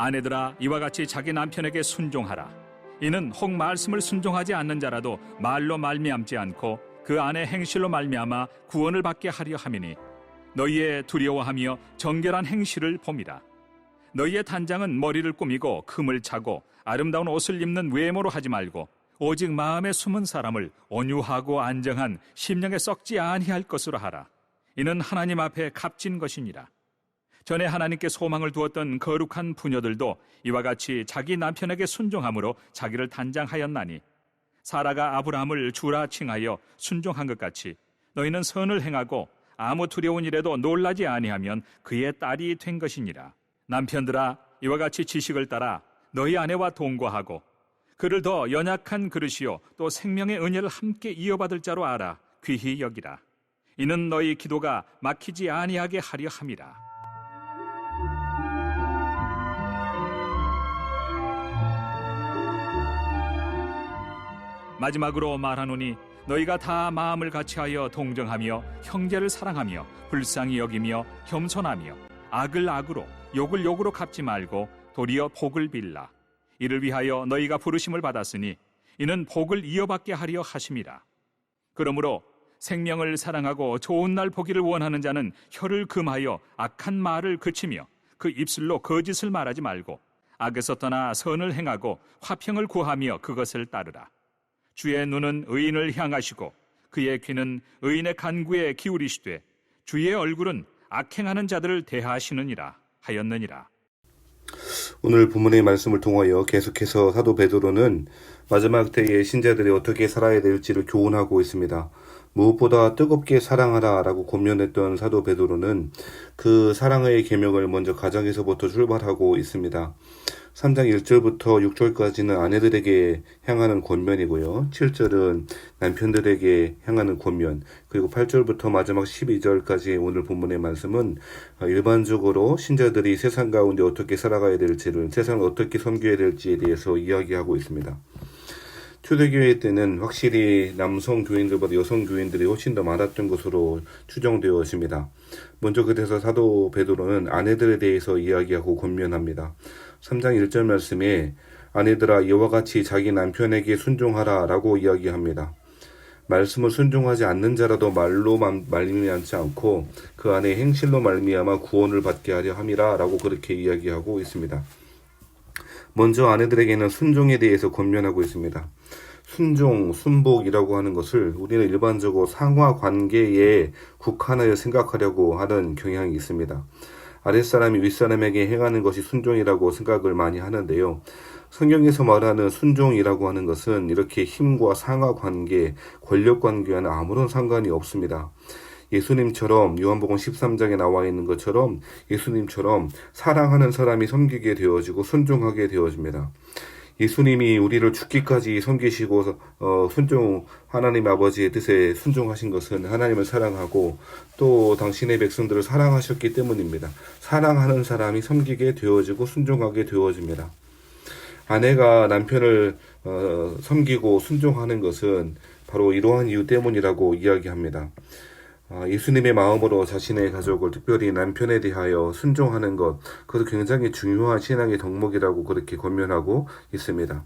아내들아 이와 같이 자기 남편에게 순종하라. 이는 혹 말씀을 순종하지 않는 자라도 말로 말미암지 않고 그 안에 행실로 말미암아 구원을 받게 하려 함이니 너희의 두려워하며 정결한 행실을 봄이라. 너희의 단장은 머리를 꾸미고 금을 차고 아름다운 옷을 입는 외모로 하지 말고 오직 마음에 숨은 사람을 온유하고 안정한 심령에 썩지 아니할 것으로 하라. 이는 하나님 앞에 값진 것이니라. 전에 하나님께 소망을 두었던 거룩한 부녀들도 이와 같이 자기 남편에게 순종함으로 자기를 단장하였나니 사라가 아브라함을 주라 칭하여 순종한 것 같이 너희는 선을 행하고 아무 두려운 일에도 놀라지 아니하면 그의 딸이 된 것이니라. 남편들아 이와 같이 지식을 따라 너희 아내와 동거하고 그를 더 연약한 그릇이요 또 생명의 은혜를 함께 이어받을 자로 알아 귀히 여기라. 이는 너희 기도가 막히지 아니하게 하려 함이라. 마지막으로 말하노니 너희가 다 마음을 같이하여 동정하며 형제를 사랑하며 불쌍히 여기며 겸손하며 악을 악으로 욕을 욕으로 갚지 말고 도리어 복을 빌라. 이를 위하여 너희가 부르심을 받았으니 이는 복을 이어받게 하려 하심이라. 그러므로 생명을 사랑하고 좋은 날 보기를 원하는 자는 혀를 금하여 악한 말을 그치며 그 입술로 거짓을 말하지 말고 악에서 떠나 선을 행하고 화평을 구하며 그것을 따르라. 주의 눈은 의인을 향하시고 그의 귀는 의인의 간구에 기울이시되 주의 얼굴은 악행하는 자들을 대하시느니라 하였느니라. 오늘 본문의 말씀을 통하여 계속해서 사도 베드로는 마지막 때에 신자들이 어떻게 살아야 될지를 교훈하고 있습니다. 무엇보다 뜨겁게 사랑하라 라고 권면했던 사도 베드로는 그 사랑의 계명을 먼저 가정에서부터 출발하고 있습니다. 3장 1절부터 6절까지는 아내들에게 향하는 권면이고요. 7절은 남편들에게 향하는 권면, 그리고 8절부터 마지막 12절까지 오늘 본문의 말씀은 일반적으로 신자들이 세상 가운데 어떻게 살아가야 될지를, 세상을 어떻게 섬겨야 될지에 대해서 이야기하고 있습니다. 초대교회 때는 확실히 남성 교인들보다 여성 교인들이 훨씬 더 많았던 것으로 추정되어집니다. 먼저 그래서 사도 베드로는 아내들에 대해서 이야기하고 권면합니다. 3장 1절 말씀에 아내들아 이와 같이 자기 남편에게 순종하라 라고 이야기합니다. 말씀을 순종하지 않는 자라도 말로 말미암지 않고 그 안에 행실로 말미암아 구원을 받게 하려 함이라 라고 그렇게 이야기하고 있습니다. 먼저 아내들에게는 순종에 대해서 권면하고 있습니다. 순종, 순복이라고 하는 것을 우리는 일반적으로 상하 관계에 국한하여 생각하려고 하는 경향이 있습니다. 아랫사람이 윗사람에게 행하는 것이 순종이라고 생각을 많이 하는데요. 성경에서 말하는 순종이라고 하는 것은 이렇게 힘과 상하 관계, 권력 관계와는 아무런 상관이 없습니다. 예수님처럼 요한복음 13장에 나와 있는 것처럼 예수님처럼 사랑하는 사람이 섬기게 되어지고 순종하게 되어집니다. 예수님이 우리를 죽기까지 섬기시고 하나님 아버지의 뜻에 순종하신 것은 하나님을 사랑하고 또 당신의 백성들을 사랑하셨기 때문입니다. 사랑하는 사람이 섬기게 되어지고 순종하게 되어집니다. 아내가 남편을 섬기고 순종하는 것은 바로 이러한 이유 때문이라고 이야기합니다. 예수님의 마음으로 자신의 가족을 특별히 남편에 대하여 순종하는 것, 그것도 굉장히 중요한 신앙의 덕목이라고 그렇게 권면하고 있습니다.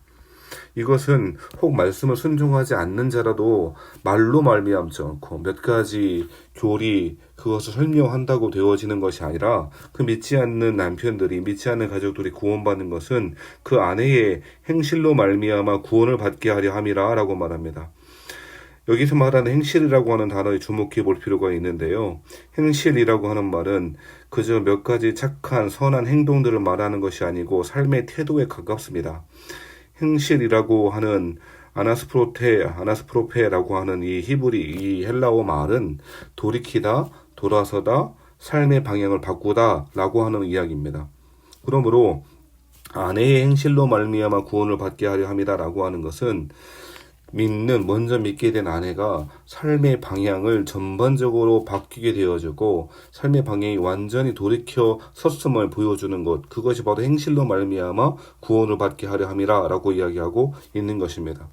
이것은 혹 말씀을 순종하지 않는 자라도 말로 말미암지 않고 몇 가지 교리, 그것을 설명한다고 되어지는 것이 아니라 그 믿지 않는 남편들이, 믿지 않는 가족들이 구원받는 것은 그 아내의 행실로 말미암아 구원을 받게 하려 함이라 라고 말합니다. 여기서 말하는 행실이라고 하는 단어에 주목해 볼 필요가 있는데요. 행실이라고 하는 말은 그저 몇 가지 착한 선한 행동들을 말하는 것이 아니고 삶의 태도에 가깝습니다. 행실이라고 하는 아나스프로페라고 하는 이 헬라어 말은 돌이키다, 돌아서다, 삶의 방향을 바꾸다 라고 하는 이야기입니다. 그러므로 아내의 행실로 말미암아 구원을 받게 하려 함이다 라고 하는 것은 먼저 믿게 된 아내가 삶의 방향을 전반적으로 바뀌게 되어지고 삶의 방향이 완전히 돌이켜 섰음을 보여주는 것, 그것이 바로 행실로 말미암아 구원을 받게 하려 함이라 라고 이야기하고 있는 것입니다.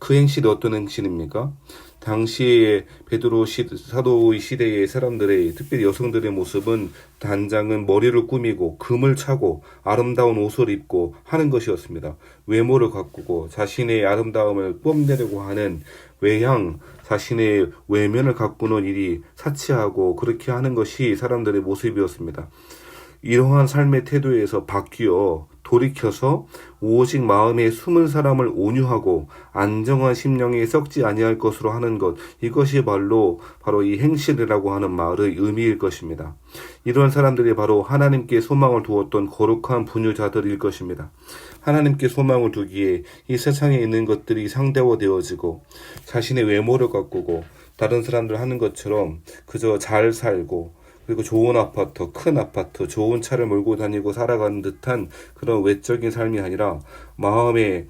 그 행실이 어떤 행실입니까? 당시에 베드로 사도의 시대의 사람들의, 특별히 여성들의 모습은 단장은 머리를 꾸미고 금을 차고 아름다운 옷을 입고 하는 것이었습니다. 외모를 가꾸고 자신의 아름다움을 뽐내려고 하는 외향, 자신의 외면을 가꾸는 일이 사치하고 그렇게 하는 것이 사람들의 모습이었습니다. 이러한 삶의 태도에서 바뀌어 돌이켜서 오직 마음에 숨은 사람을 온유하고 안정한 심령에 썩지 아니할 것으로 하는 것, 이것이 바로 이 행실이라고 하는 말의 의미일 것입니다. 이런 사람들이 바로 하나님께 소망을 두었던 거룩한 분유자들일 것입니다. 하나님께 소망을 두기에 이 세상에 있는 것들이 상대화되어지고 자신의 외모를 가꾸고 다른 사람들 하는 것처럼 그저 잘 살고 그리고 좋은 아파트, 큰 아파트, 좋은 차를 몰고 다니고 살아가는 듯한 그런 외적인 삶이 아니라 마음에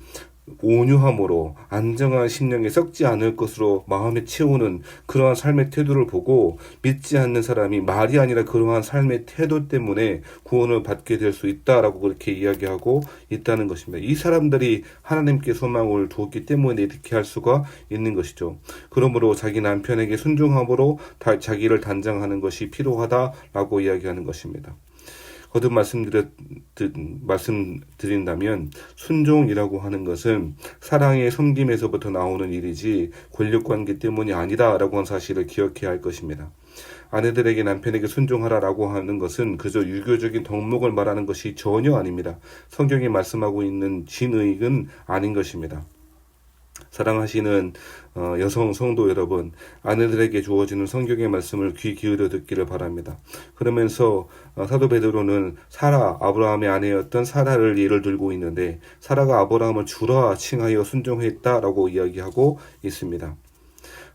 온유함으로 안정한 심령에 썩지 않을 것으로 마음에 채우는 그러한 삶의 태도를 보고 믿지 않는 사람이 말이 아니라 그러한 삶의 태도 때문에 구원을 받게 될 수 있다라고 그렇게 이야기하고 있다는 것입니다. 이 사람들이 하나님께 소망을 두었기 때문에 이렇게 할 수가 있는 것이죠. 그러므로 자기 남편에게 순종함으로 자기를 단장하는 것이 필요하다라고 이야기하는 것입니다. 거듭 말씀드린다면 순종이라고 하는 것은 사랑의 섬김에서부터 나오는 일이지 권력관계 때문이 아니다라고 하는 사실을 기억해야 할 것입니다. 아내들에게 남편에게 순종하라라고 하는 것은 그저 유교적인 덕목을 말하는 것이 전혀 아닙니다. 성경이 말씀하고 있는 진의는 아닌 것입니다. 사랑하시는 여성 성도 여러분, 아내들에게 주어지는 성경의 말씀을 귀 기울여 듣기를 바랍니다. 그러면서 사도 베드로는 아브라함의 아내였던 사라를 예를 들고 있는데 사라가 아브라함을 주라 칭하여 순종했다라고 이야기하고 있습니다.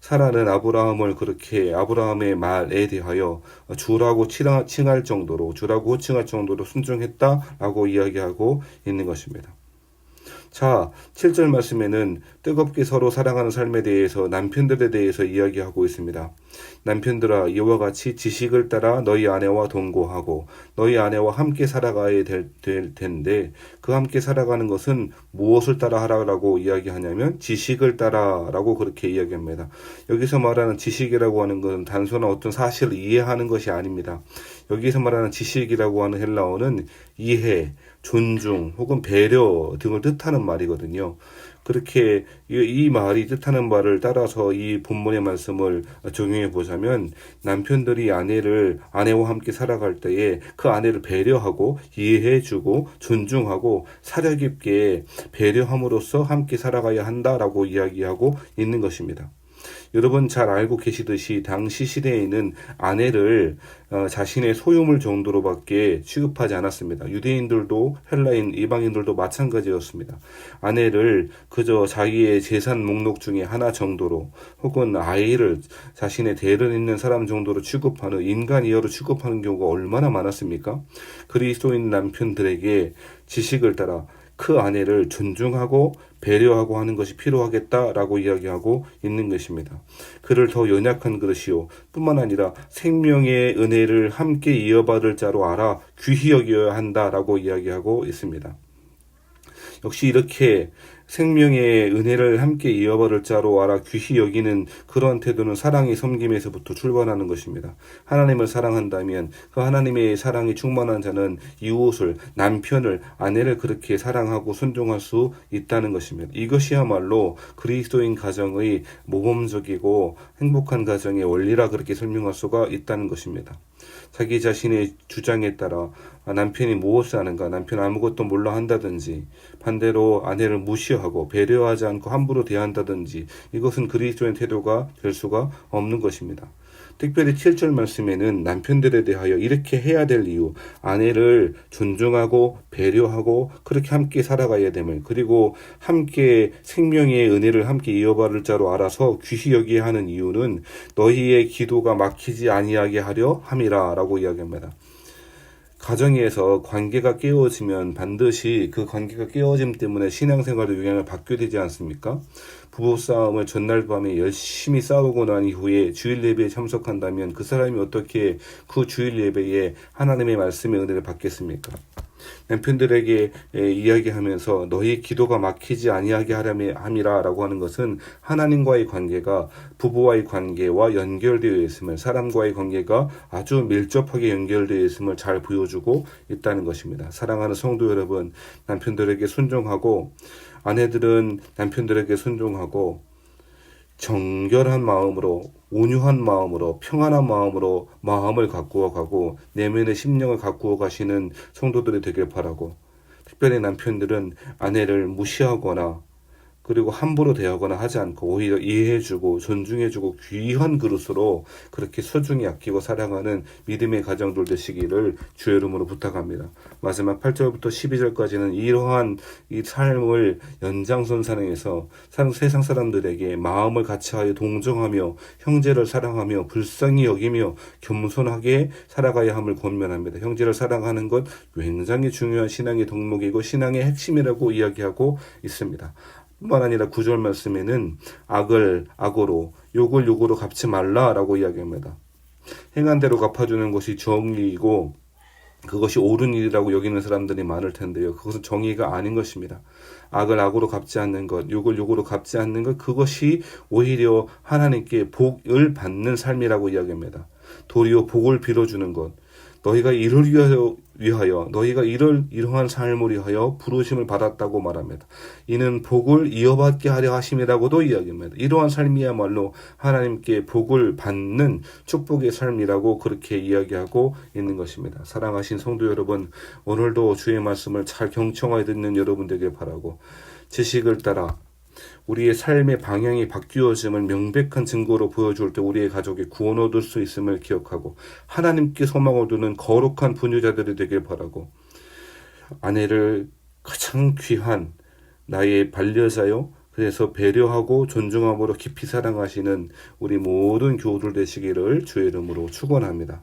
사라는 아브라함의 말에 대하여 주라고 칭할 정도로 순종했다라고 이야기하고 있는 것입니다. 자, 7절 말씀에는 뜨겁게 서로 사랑하는 삶에 대해서 남편들에 대해서 이야기하고 있습니다. 남편들아, 이와 같이 지식을 따라 너희 아내와 동거하고 너희 아내와 함께 살아가야 될 텐데 그 함께 살아가는 것은 무엇을 따라 하라고 이야기하냐면 지식을 따라라고 그렇게 이야기합니다. 여기서 말하는 지식이라고 하는 것은 단순한 어떤 사실을 이해하는 것이 아닙니다. 여기서 말하는 지식이라고 하는 헬라어는 이해, 존중 혹은 배려 등을 뜻하는 말이거든요. 그렇게 이 말이 뜻하는 말을 따라서 이 본문의 말씀을 적용해 보자면 남편들이 아내와 함께 살아갈 때에 그 아내를 배려하고 이해해주고 존중하고 사려 깊게 배려함으로써 함께 살아가야 한다라고 이야기하고 있는 것입니다. 여러분 잘 알고 계시듯이 당시 시대에는 아내를 자신의 소유물 정도로밖에 취급하지 않았습니다. 유대인들도 헬라인 이방인들도 마찬가지였습니다. 아내를 그저 자기의 재산 목록 중에 하나 정도로 혹은 아이를 자신의 대를 잇는 사람 정도로 취급하는 인간 이하로 취급하는 경우가 얼마나 많았습니까? 그리스도인 남편들에게 지식을 따라 그 아내를 존중하고 배려하고 하는 것이 필요하겠다라고 이야기하고 있는 것입니다. 그를 더 연약한 그릇이요 뿐만 아니라 생명의 은혜를 함께 이어받을 자로 알아 귀히 여겨야 한다라고 이야기하고 있습니다. 역시 이렇게 생명의 은혜를 함께 이어받을 자로 알아 귀히 여기는 그러한 태도는 사랑의 섬김에서부터 출발하는 것입니다. 하나님을 사랑한다면 그 하나님의 사랑이 충만한 자는 이웃을, 남편을, 아내를 그렇게 사랑하고 순종할 수 있다는 것입니다. 이것이야말로 그리스도인 가정의 모범적이고 행복한 가정의 원리라 그렇게 설명할 수가 있다는 것입니다. 자기 자신의 주장에 따라 남편이 무엇을 하는가, 남편 아무것도 몰라 한다든지 반대로 아내를 무시하고 배려하지 않고 함부로 대한다든지 이것은 그리스도인 태도가 될 수가 없는 것입니다. 특별히 7절 말씀에는 남편들에 대하여 이렇게 해야 될 이유, 아내를 존중하고 배려하고 그렇게 함께 살아가야 됨을, 그리고 함께 생명의 은혜를 함께 이어받을 자로 알아서 귀히 여기야 하는 이유는 너희의 기도가 막히지 아니하게 하려 함이라 라고 이야기합니다. 가정에서 관계가 깨어지면 반드시 그 관계가 깨어짐 때문에 신앙생활에 영향을 받게 되지 않습니까? 부부싸움을 전날 밤에 열심히 싸우고 난 이후에 주일 예배에 참석한다면 그 사람이 어떻게 그 주일 예배에 하나님의 말씀의 은혜를 받겠습니까? 남편들에게 이야기하면서 너희 기도가 막히지 아니하게 함이라라고 하는 것은 하나님과의 관계가 부부와의 관계와 연결되어 있음을, 사람과의 관계가 아주 밀접하게 연결되어 있음을 잘 보여주고 있다는 것입니다. 사랑하는 성도 여러분, 남편들에게 순종하고, 아내들은 남편들에게 순종하고 정결한 마음으로, 온유한 마음으로, 평안한 마음으로 마음을 가꾸어 가고 내면의 심령을 가꾸어 가시는 성도들이 되길 바라고, 특별히 남편들은 아내를 무시하거나 그리고 함부로 대하거나 하지 않고 오히려 이해해주고 존중해주고 귀한 그릇으로 그렇게 소중히 아끼고 사랑하는 믿음의 가정들 되시기를 주의 이름으로 부탁합니다. 마지막 8절부터 12절까지는 이러한 이 삶을 연장선상에서 세상 사람들에게 마음을 같이하여 동정하며 형제를 사랑하며 불쌍히 여기며 겸손하게 살아가야 함을 권면합니다. 형제를 사랑하는 것 굉장히 중요한 신앙의 덕목이고 신앙의 핵심이라고 이야기하고 있습니다. 뿐만 아니라 9절 말씀에는 악을 악으로, 욕을 욕으로 갚지 말라라고 이야기합니다. 행한 대로 갚아주는 것이 정의이고 그것이 옳은 일이라고 여기는 사람들이 많을 텐데요. 그것은 정의가 아닌 것입니다. 악을 악으로 갚지 않는 것, 욕을 욕으로 갚지 않는 것, 그것이 오히려 하나님께 복을 받는 삶이라고 이야기합니다. 도리어 복을 빌어주는 것, 너희가 이를 위하여 너희가 이러한 삶을 위하여 부르심을 받았다고 말합니다. 이는 복을 이어받게 하려 하심이라고도 이야기합니다. 이러한 삶이야말로 하나님께 복을 받는 축복의 삶이라고 그렇게 이야기하고 있는 것입니다. 사랑하신 성도 여러분, 오늘도 주의 말씀을 잘 경청하여 듣는 여러분 되길 바라고, 지식을 따라 우리의 삶의 방향이 바뀌어짐을 명백한 증거로 보여줄 때 우리의 가족이 구원 얻을 수 있음을 기억하고 하나님께 소망을 두는 거룩한 부녀자들이 되길 바라고, 아내를 가장 귀한 나의 반려자요, 그래서 배려하고 존중함으로 깊이 사랑하시는 우리 모든 교우들 되시기를 주의 이름으로 축원합니다.